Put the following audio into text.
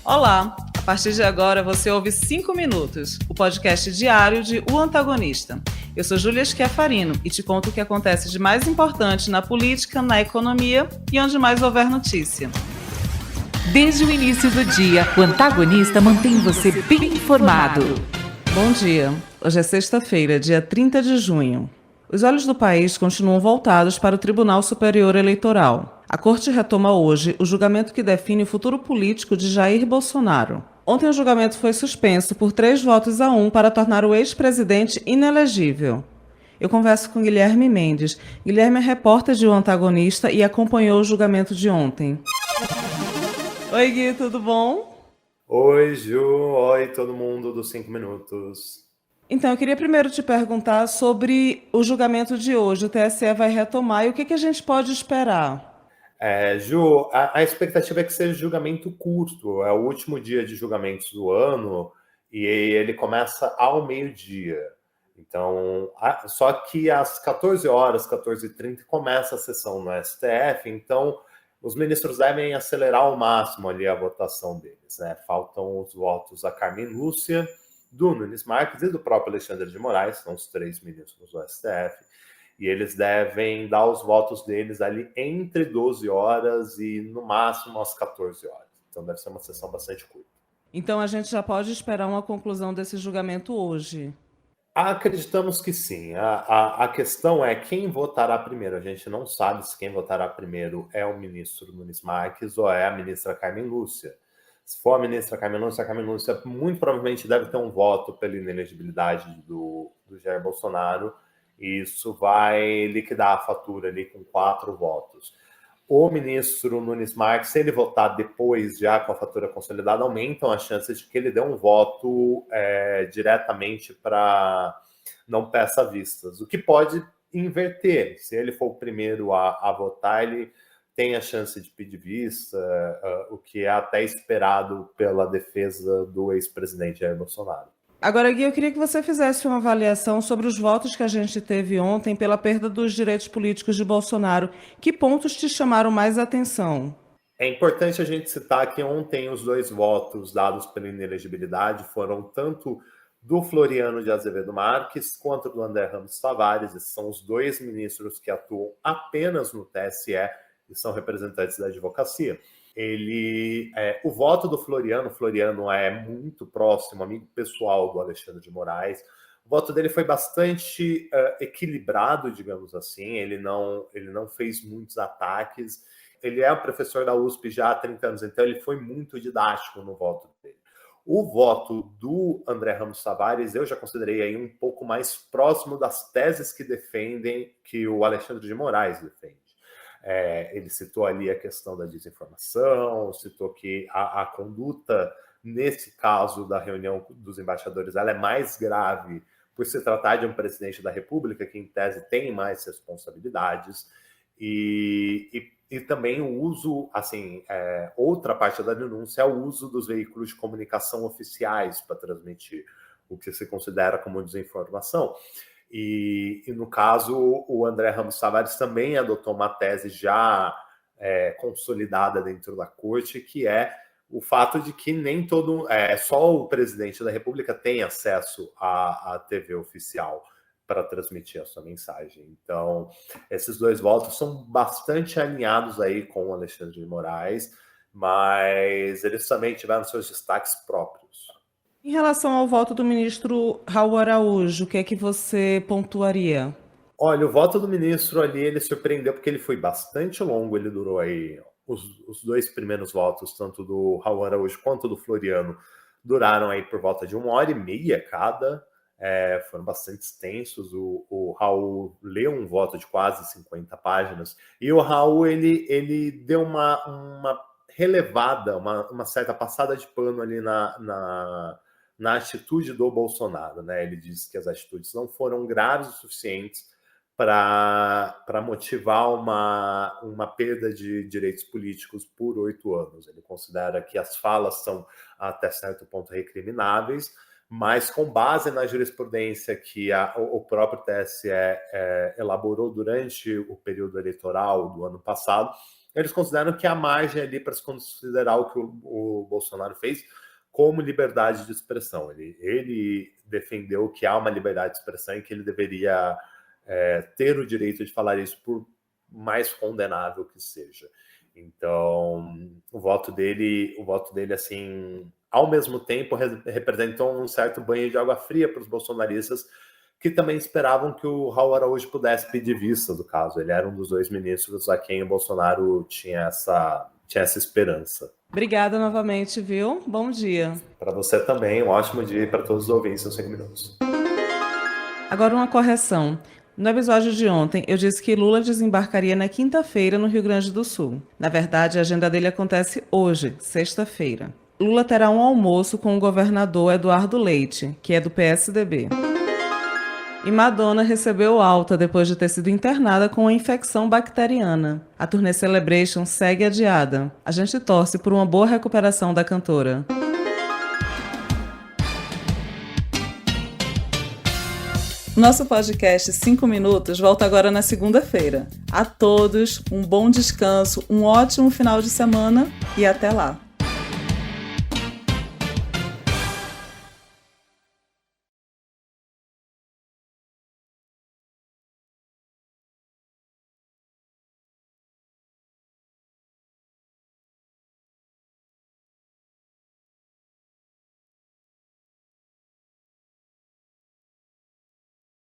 Olá! A partir de agora você ouve 5 Minutos, o podcast diário de O Antagonista. Eu sou Júlia Schiafarino e te conto o que acontece de mais importante na política, na economia e onde mais houver notícia. Desde o início do dia, o Antagonista mantém você bem informado. Bom dia! Hoje é sexta-feira, dia 30 de junho. Os olhos do país continuam voltados para o Tribunal Superior Eleitoral. A Corte retoma hoje o julgamento que define o futuro político de Jair Bolsonaro. Ontem o julgamento foi suspenso por 3 votos a 1 para tornar o ex-presidente inelegível. Eu converso com Guilherme Mendes. Guilherme é repórter de O Antagonista e acompanhou o julgamento de ontem. Oi, Gui, tudo bom? Oi, Ju. Oi, todo mundo dos 5 Minutos. Então, eu queria primeiro te perguntar sobre o julgamento de hoje. O TSE vai retomar e o que a gente pode esperar? Ju, a expectativa é que seja julgamento curto. É o último dia de julgamentos do ano e ele começa ao meio-dia. Então, só que às 14 horas, 14h30, começa a sessão no STF. Então, os ministros devem acelerar ao máximo ali a votação deles, né? Faltam os votos a Carmen Lúcia, do Nunes Marques e do próprio Alexandre de Moraes, são os 3 ministros do STF, e eles devem dar os votos deles ali entre 12 horas e, no máximo, às 14 horas. Então, deve ser uma sessão bastante curta. Então, a gente já pode esperar uma conclusão desse julgamento hoje? Acreditamos que sim. A questão é quem votará primeiro. A gente não sabe se quem votará primeiro é o ministro Nunes Marques ou é a ministra Carmen Lúcia. Se for a ministra Carmen Lúcia muito provavelmente deve ter um voto pela inelegibilidade do Jair Bolsonaro, e isso vai liquidar a fatura ali com 4 votos. O ministro Nunes Marques, se ele votar depois, já com a fatura consolidada, aumentam as chances de que ele dê um voto diretamente para não peça vistas, o que pode inverter. Se ele for o primeiro a votar, ele tem a chance de pedir vista, o que é até esperado pela defesa do ex-presidente Jair Bolsonaro. Agora, Gui, eu queria que você fizesse uma avaliação sobre os votos que a gente teve ontem pela perda dos direitos políticos de Bolsonaro. Que pontos te chamaram mais atenção? É importante a gente citar que ontem os 2 votos dados pela inelegibilidade foram tanto do Floriano de Azevedo Marques quanto do André Ramos Tavares. Esses são os 2 ministros que atuam apenas no TSE e são representantes da advocacia. O voto do Floriano é muito próximo, amigo pessoal do Alexandre de Moraes. O voto dele foi bastante equilibrado, digamos assim. Ele não fez muitos ataques. Ele é um professor da USP já há 30 anos, então ele foi muito didático no voto dele. O voto do André Ramos Tavares eu já considerei aí um pouco mais próximo das teses que defendem, que o Alexandre de Moraes defende. Ele citou ali a questão da desinformação, citou que a conduta, nesse caso da reunião dos embaixadores, ela é mais grave por se tratar de um presidente da República, que em tese tem mais responsabilidades, e também o uso, assim, outra parte da denúncia é o uso dos veículos de comunicação oficiais para transmitir o que se considera como desinformação. E no caso, o André Ramos Tavares também adotou uma tese já consolidada dentro da corte, que é o fato de que nem só o presidente da República tem acesso à TV oficial para transmitir a sua mensagem. Então, esses 2 votos são bastante alinhados aí com o Alexandre de Moraes, mas eles também tiveram seus destaques próprios. Em relação ao voto do ministro Raul Araújo, o que é que você pontuaria? Olha, o voto do ministro ali, ele surpreendeu porque ele foi bastante longo, ele durou aí, os 2 primeiros votos, tanto do Raul Araújo quanto do Floriano, duraram aí por volta de 1h30 cada, foram bastante extensos. O Raul leu um voto de quase 50 páginas, e o Raul, ele deu uma relevada, uma certa passada de pano ali na atitude do Bolsonaro, né? Ele disse que as atitudes não foram graves o suficiente para motivar uma perda de direitos políticos por 8 anos. Ele considera que as falas são, até certo ponto, recrimináveis, mas com base na jurisprudência que o próprio TSE elaborou durante o período eleitoral do ano passado, eles consideram que há margem ali para se considerar o que o Bolsonaro fez como liberdade de expressão. Ele defendeu que há uma liberdade de expressão e que ele deveria ter o direito de falar isso, por mais condenável que seja. Então, o voto dele, assim, ao mesmo tempo, representou um certo banho de água fria para os bolsonaristas, que também esperavam que o Raul Araújo pudesse pedir vista do caso. Ele era um dos 2 ministros a quem o Bolsonaro tinha essa esperança. Obrigada novamente, viu? Bom dia. Para você também, um ótimo dia para todos os ouvintes nos 5 minutos. Agora uma correção. No episódio de ontem, eu disse que Lula desembarcaria na quinta-feira no Rio Grande do Sul. Na verdade, a agenda dele acontece hoje, sexta-feira. Lula terá um almoço com o governador Eduardo Leite, que é do PSDB. E Madonna recebeu alta depois de ter sido internada com uma infecção bacteriana. A turnê Celebration segue adiada. A gente torce por uma boa recuperação da cantora. Nosso podcast 5 Minutos volta agora na segunda-feira. A todos, um bom descanso, um ótimo final de semana e até lá!